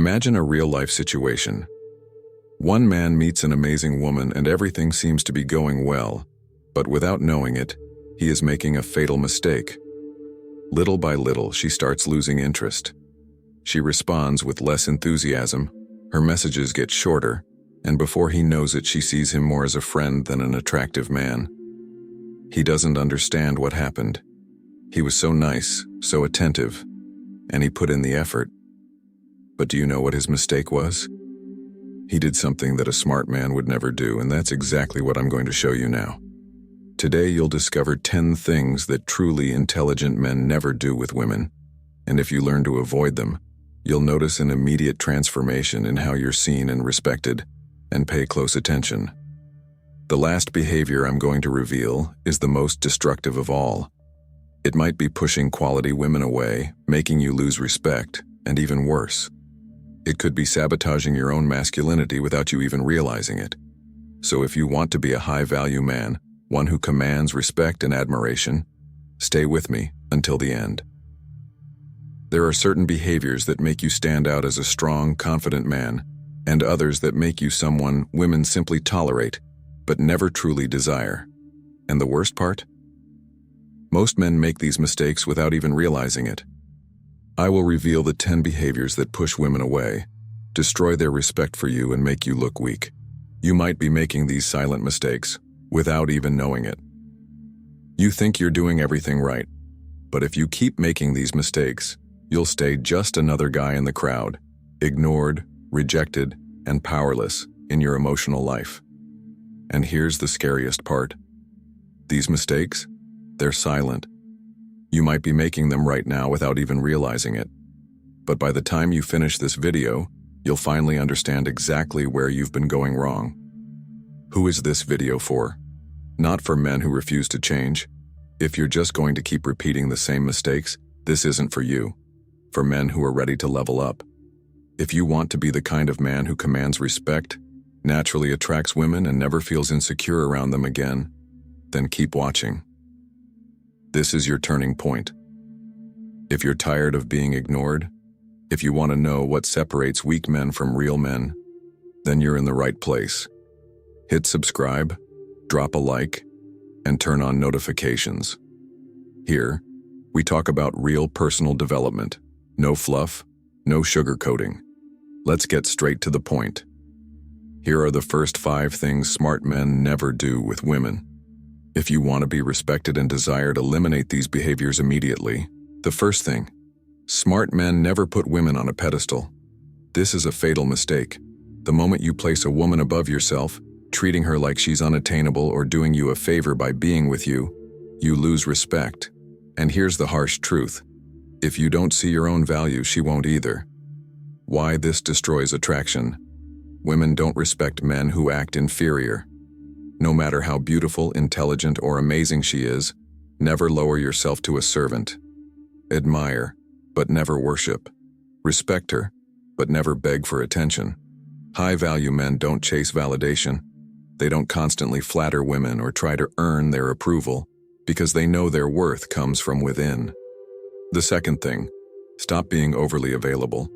Imagine a real-life situation. One man meets an amazing woman and everything seems to be going well, but without knowing it, he is making a fatal mistake. Little by little, she starts losing interest. She responds with less enthusiasm, her messages get shorter, and before he knows it, she sees him more as a friend than an attractive man. He doesn't understand what happened. He was so nice, so attentive, and he put in the effort. But do you know what his mistake was? He did something that a smart man would never do, and that's exactly what I'm going to show you now. Today you'll discover 10 things that truly intelligent men never do with women, and if you learn to avoid them, you'll notice an immediate transformation in how you're seen and respected, and pay close attention. The last behavior I'm going to reveal is the most destructive of all. It might be pushing quality women away, making you lose respect, and even worse. It could be sabotaging your own masculinity without you even realizing it. So if you want to be a high-value man, one who commands respect and admiration, stay with me until the end. There are certain behaviors that make you stand out as a strong, confident man, and others that make you someone women simply tolerate, but never truly desire. And the worst part? Most men make these mistakes without even realizing it. I will reveal the 10 behaviors that push women away, destroy their respect for you, and make you look weak. You might be making these silent mistakes without even knowing it. You think you're doing everything right, but if you keep making these mistakes, you'll stay just another guy in the crowd, ignored, rejected, and powerless in your emotional life. And here's the scariest part. These mistakes, they're silent. You might be making them right now without even realizing it. But by the time you finish this video, you'll finally understand exactly where you've been going wrong. Who is this video for? Not for men who refuse to change. If you're just going to keep repeating the same mistakes, this isn't for you. For men who are ready to level up. If you want to be the kind of man who commands respect, naturally attracts women, and never feels insecure around them again, then keep watching. This is your turning point. If you're tired of being ignored, if you want to know what separates weak men from real men, then you're in the right place. Hit subscribe, drop a like, and turn on notifications. Here, we talk about real personal development. No fluff, no sugarcoating. Let's get straight to the point. Here are the first 5 things smart men never do with women. If you want to be respected and desired, eliminate these behaviors immediately. The first thing, smart men never put women on a pedestal. This is a fatal mistake. The moment you place a woman above yourself, treating her like she's unattainable or doing you a favor by being with you, you lose respect. And here's the harsh truth. If you don't see your own value, she won't either. Why this destroys attraction? Women don't respect men who act inferior. No matter how beautiful, intelligent, or amazing she is, never lower yourself to a servant. Admire, but never worship. Respect her, but never beg for attention. High-value men don't chase validation. They don't constantly flatter women or try to earn their approval, because they know their worth comes from within. The second thing, stop being overly available.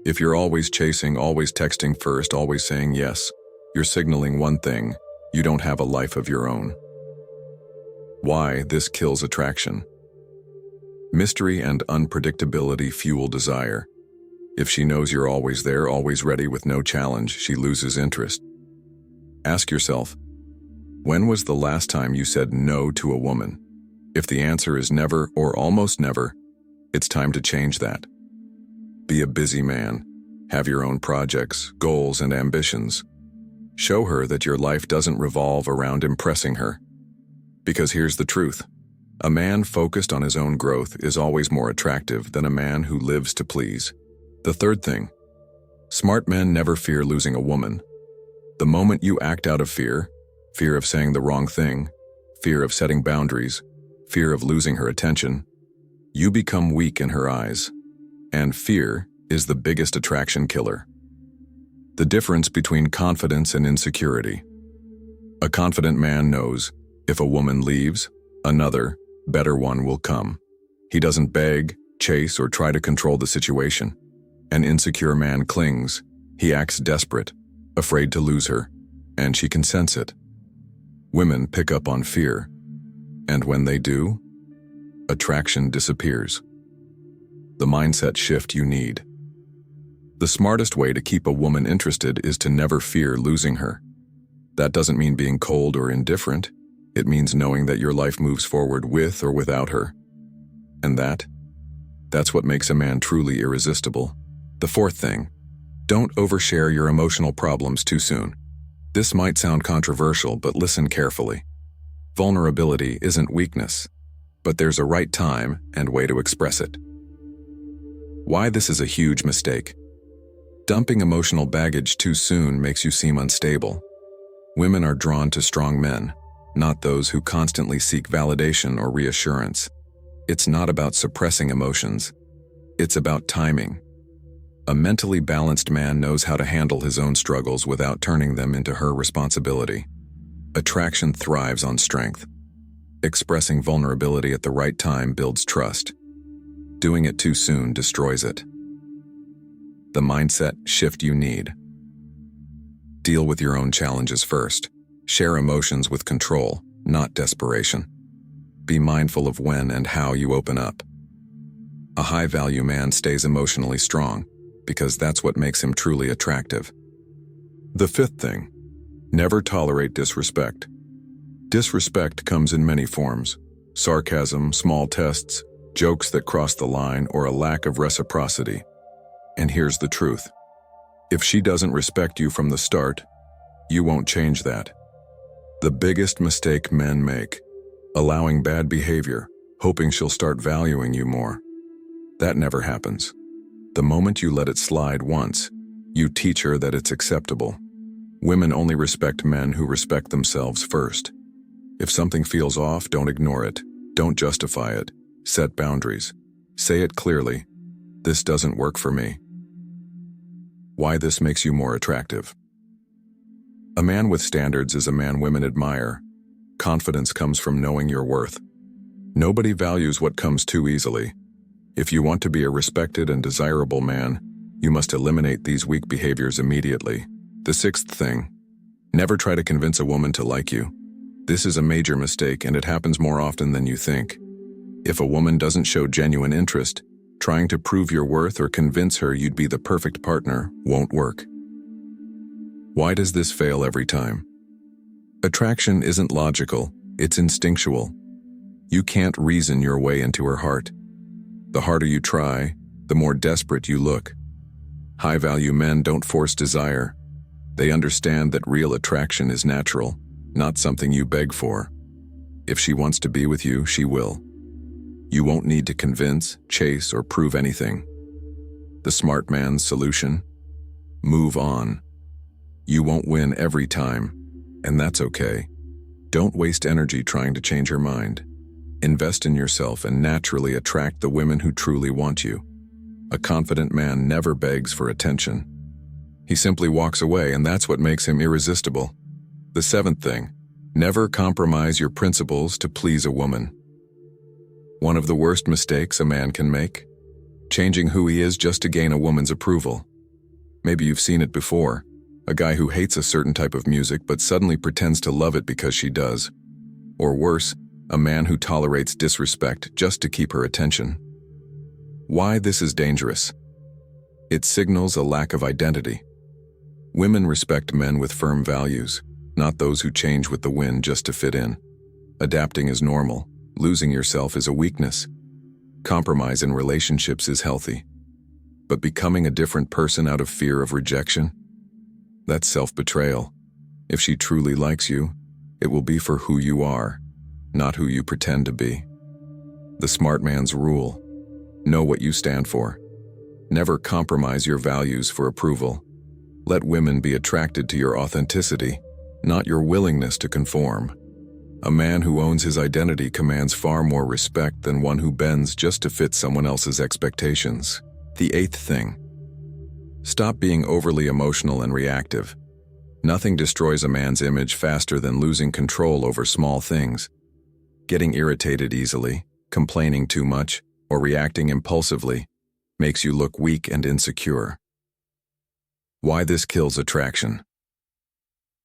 If you're always chasing, always texting first, always saying yes, you're signaling one thing: you don't have a life of your own. Why this kills attraction? Mystery and unpredictability fuel desire. If she knows you're always there, always ready with no challenge, she loses interest. Ask yourself, when was the last time you said no to a woman? If the answer is never or almost never, it's time to change that. Be a busy man. Have your own projects, goals, and ambitions. Show her that your life doesn't revolve around impressing her. Because here's the truth. A man focused on his own growth is always more attractive than a man who lives to please. The third thing. Smart men never fear losing a woman. The moment you act out of fear of saying the wrong thing, fear of setting boundaries, fear of losing her attention, you become weak in her eyes. And fear is the biggest attraction killer. The difference between confidence and insecurity. A confident man knows if a woman leaves, another, better one will come. He doesn't beg, chase, or try to control the situation. An insecure man clings. He acts desperate, afraid to lose her, and she can sense it. Women pick up on fear, and when they do, attraction disappears. The mindset shift you need. The smartest way to keep a woman interested is to never fear losing her. That doesn't mean being cold or indifferent. It means knowing that your life moves forward with or without her. And that's what makes a man truly irresistible. The fourth thing, don't overshare your emotional problems too soon. This might sound controversial, but listen carefully. Vulnerability isn't weakness, but there's a right time and way to express it. Why this is a huge mistake. Dumping emotional baggage too soon makes you seem unstable. Women are drawn to strong men, not those who constantly seek validation or reassurance. It's not about suppressing emotions. It's about timing. A mentally balanced man knows how to handle his own struggles without turning them into her responsibility. Attraction thrives on strength. Expressing vulnerability at the right time builds trust. Doing it too soon destroys it. The mindset shift you need. Deal with your own challenges first. Share emotions with control, not desperation. Be mindful of when and how you open up. A high-value man stays emotionally strong, because that's what makes him truly attractive. The fifth thing, never tolerate disrespect. Disrespect comes in many forms: sarcasm, small tests, jokes that cross the line, or a lack of reciprocity. And here's the truth. If she doesn't respect you from the start, you won't change that. The biggest mistake men make, allowing bad behavior, hoping she'll start valuing you more. That never happens. The moment you let it slide once, you teach her that it's acceptable. Women only respect men who respect themselves first. If something feels off, don't ignore it. Don't justify it. Set boundaries. Say it clearly. This doesn't work for me. Why this makes you more attractive. A man with standards is a man women admire. Confidence comes from knowing your worth. Nobody values what comes too easily. If you want to be a respected and desirable man, you must eliminate these weak behaviors immediately. The sixth thing, never try to convince a woman to like you. This is a major mistake, and it happens more often than you think. If a woman doesn't show genuine interest, trying to prove your worth or convince her you'd be the perfect partner won't work. Why does this fail every time? Attraction isn't logical, it's instinctual. You can't reason your way into her heart. The harder you try, the more desperate you look. High-value men don't force desire. They understand that real attraction is natural, not something you beg for. If she wants to be with you, she will. You won't need to convince, chase, or prove anything. The smart man's solution? Move on. You won't win every time, and that's okay. Don't waste energy trying to change her mind. Invest in yourself and naturally attract the women who truly want you. A confident man never begs for attention. He simply walks away, and that's what makes him irresistible. The seventh thing, never compromise your principles to please a woman. One of the worst mistakes a man can make? Changing who he is just to gain a woman's approval. Maybe you've seen it before. A guy who hates a certain type of music but suddenly pretends to love it because she does. Or worse, a man who tolerates disrespect just to keep her attention. Why this is dangerous? It signals a lack of identity. Women respect men with firm values, not those who change with the wind just to fit in. Adapting is normal. Losing yourself is a weakness. Compromise in relationships is healthy. But becoming a different person out of fear of rejection? That's self-betrayal. If she truly likes you, it will be for who you are, not who you pretend to be. The smart man's rule: know what you stand for. Never compromise your values for approval. Let women be attracted to your authenticity, not your willingness to conform. A man who owns his identity commands far more respect than one who bends just to fit someone else's expectations. The eighth thing, stop being overly emotional and reactive. Nothing destroys a man's image faster than losing control over small things. Getting irritated easily, complaining too much, or reacting impulsively. makes you look weak and insecure. Why this kills attraction.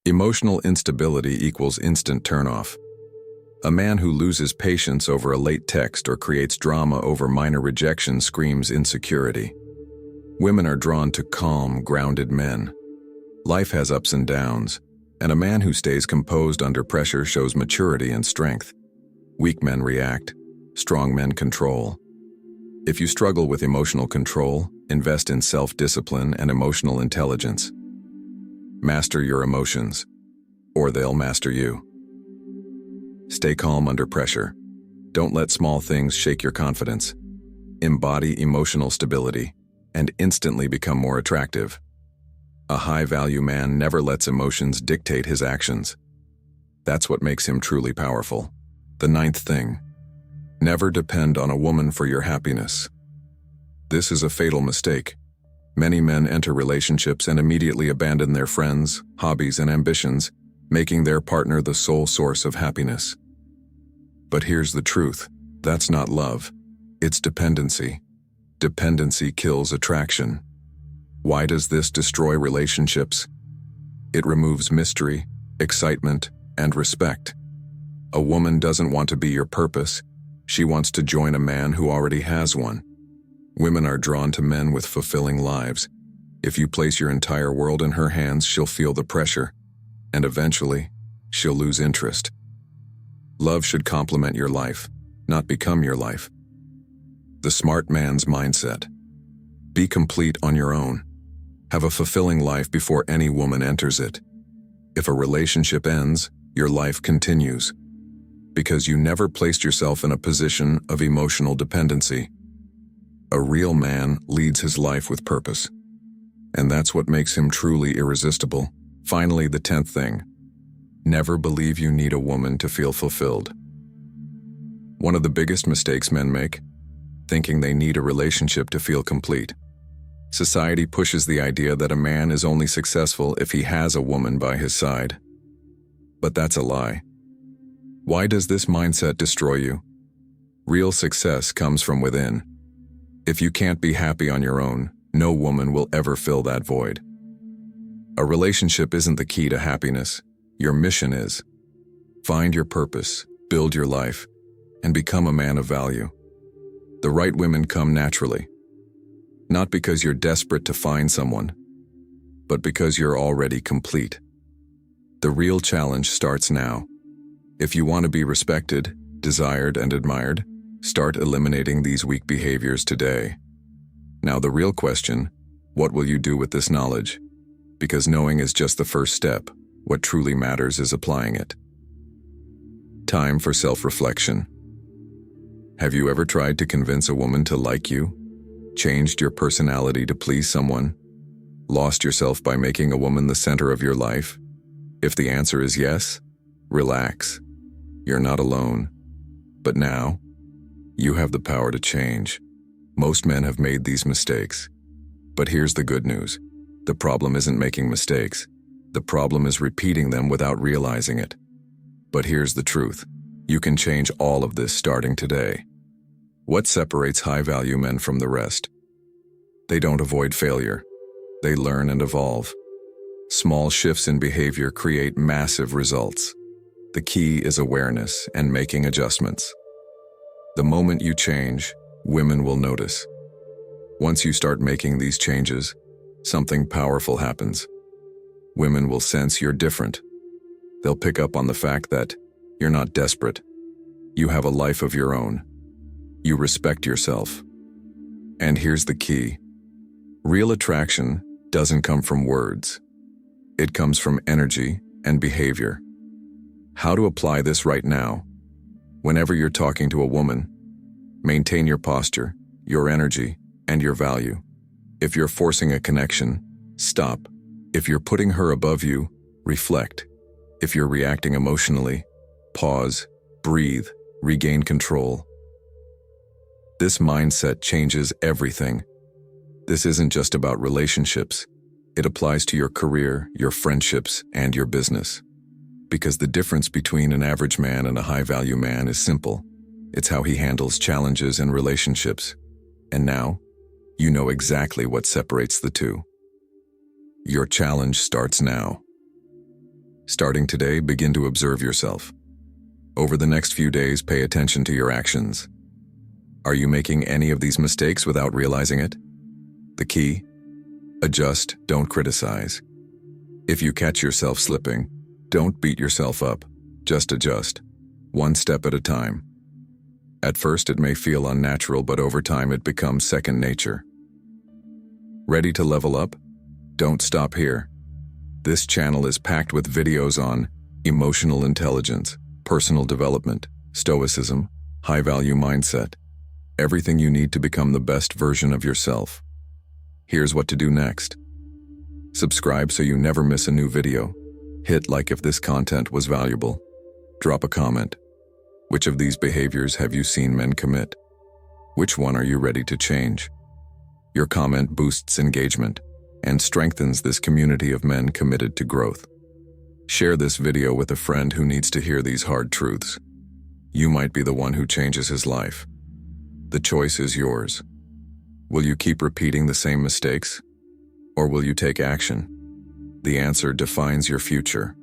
Emotional instability equals instant turnoff. A man who loses patience over a late text or creates drama over minor rejection screams insecurity. Women are drawn to calm, grounded men. Life has ups and downs, and a man who stays composed under pressure shows maturity and strength. Weak men react, strong men control. If you struggle with emotional control, invest in self-discipline and emotional intelligence. Master your emotions, or they'll master you. Stay calm under pressure. Don't let small things shake your confidence. Embody emotional stability, and instantly become more attractive. A high-value man never lets emotions dictate his actions. That's what makes him truly powerful. The 9th thing. Never depend on a woman for your happiness. This is a fatal mistake. Many men enter relationships and immediately abandon their friends, hobbies, and ambitions, making their partner the sole source of happiness. But here's the truth. That's not love. It's dependency. Dependency kills attraction. Why does this destroy relationships? It removes mystery, excitement, and respect. A woman doesn't want to be your purpose. She wants to join a man who already has one. Women are drawn to men with fulfilling lives. If you place your entire world in her hands, she'll feel the pressure, and eventually, she'll lose interest. Love should complement your life, not become your life. The smart man's mindset. Be complete on your own. Have a fulfilling life before any woman enters it. If a relationship ends, your life continues, because you never placed yourself in a position of emotional dependency. A real man leads his life with purpose, and that's what makes him truly irresistible. Finally, the 10th thing. Never believe you need a woman to feel fulfilled. One of the biggest mistakes men make, thinking they need a relationship to feel complete. Society pushes the idea that a man is only successful if he has a woman by his side. But that's a lie. Why does this mindset destroy you? Real success comes from within. If you can't be happy on your own, no woman will ever fill that void. A relationship isn't the key to happiness. Your mission is. Find your purpose, build your life, and become a man of value. The right women come naturally. Not because you're desperate to find someone, but because you're already complete. The real challenge starts now. If you want to be respected, desired, and admired, start eliminating these weak behaviors today. Now the real question, what will you do with this knowledge? Because knowing is just the first step. What truly matters is applying it. Time for self-reflection. Have you ever tried to convince a woman to like you? Changed your personality to please someone? Lost yourself by making a woman the center of your life? If the answer is yes, relax. You're not alone. But now, you have the power to change. Most men have made these mistakes. But here's the good news. The problem isn't making mistakes. The problem is repeating them without realizing it. But here's the truth. You can change all of this starting today. What separates high-value men from the rest? They don't avoid failure. They learn and evolve. Small shifts in behavior create massive results. The key is awareness and making adjustments. The moment you change, women will notice. Once you start making these changes, something powerful happens. Women will sense you're different. They'll pick up on the fact that you're not desperate. You have a life of your own. You respect yourself. And here's the key. Real attraction doesn't come from words. It comes from energy and behavior. How to apply this right now? Whenever you're talking to a woman, maintain your posture, your energy, and your value. If you're forcing a connection, stop. If you're putting her above you, reflect. If you're reacting emotionally, pause, breathe, regain control. This mindset changes everything. This isn't just about relationships. It applies to your career, your friendships, and your business. Because the difference between an average man and a high-value man is simple. It's how he handles challenges and relationships. And now, You know exactly what separates the two. Your challenge starts now. Starting today, begin to observe yourself. Over the next few days, pay attention to your actions. Are you making any of these mistakes without realizing it? The key? Adjust, don't criticize. If you catch yourself slipping, don't beat yourself up. Just adjust, one step at a time. At first, it may feel unnatural, but over time, it becomes second nature. Ready to level up? Don't stop here. This channel is packed with videos on emotional intelligence, personal development, stoicism, high-value mindset, everything you need to become the best version of yourself. Here's what to do next. Subscribe so you never miss a new video. Hit like if this content was valuable. Drop a comment. Which of these behaviors have you seen men commit? Which one are you ready to change? Your comment boosts engagement and strengthens this community of men committed to growth. Share this video with a friend who needs to hear these hard truths. You might be the one who changes his life. The choice is yours. Will you keep repeating the same mistakes? Or will you take action? The answer defines your future.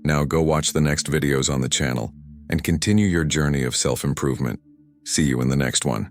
Now go watch the next videos on the channel and continue your journey of self-improvement. See you in the next one.